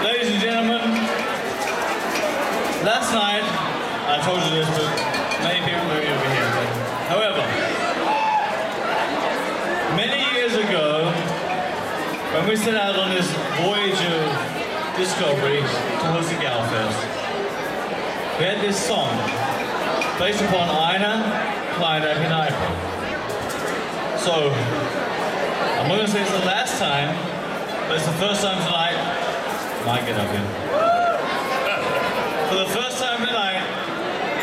Ladies and gentlemen, last night, I told you this, but many people maybe over here. However, many years ago, when we set out on this voyage of discovery towards the Gaufest, we had this song based upon Einer kleiner Kneipe. So, I'm not going to say it's the last time, but it's the first time tonight. Might get up here. For the first time tonight,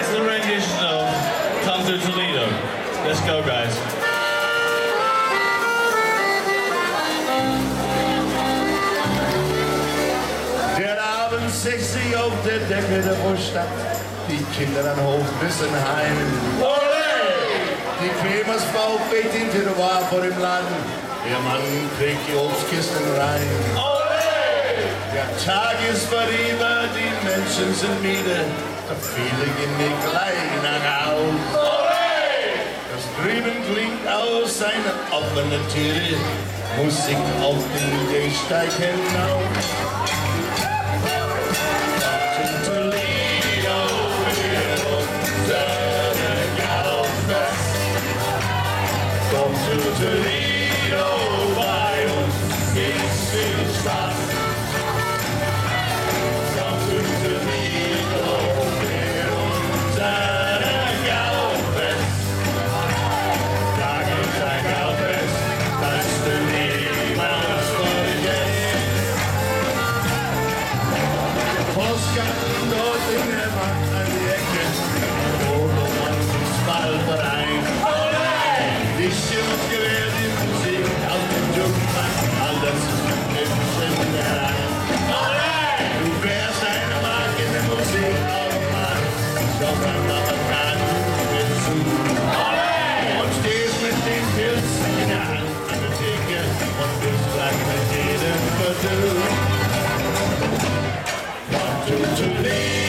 it's a rendition of Come to Toledo. Let's go, guys. Der Abend 60 auf der Decke der Vorstadt, die Kinder an Hofbissen heim. Die Krämersfrau fährt hinter der War vor dem Laden, der Mann trägt die Obstkisten rein. Der Tag ist vorüber, die Menschen sind müde, da viele gehen nicht gleich nach Haus. Das Drüben klingt aus einer offenen Türe, Musik auf den Gehsteig hinauf. Toledo, wir unsere Gaufest. Komm zu Toledo, bei uns gibt's viel Spaß. Toledo.